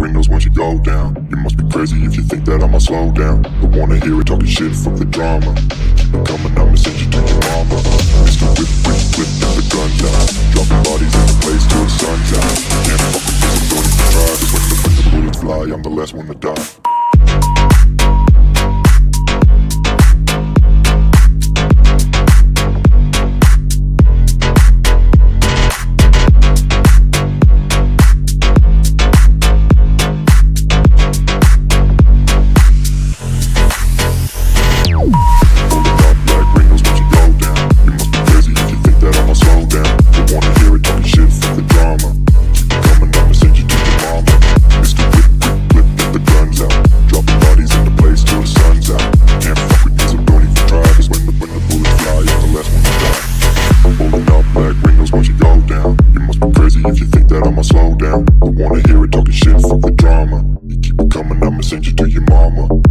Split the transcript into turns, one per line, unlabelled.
ring knows once you go down. You must be crazy if you think that I'ma slow down. Don't wanna hear it talking shit, fuck the drama. Keep it coming, I'ma send you to your mama. Mr. Whip, whip, whip, get the guns out. Dropping bodies in the place till the sun's out. Can't fuck with this, I'm going to try. Cause when the bullets fly, I'm the last one to die. If you think that I'ma slow down, don't wanna hear it talking shit, fuck the drama. You keep it coming, I'ma send you to your mama.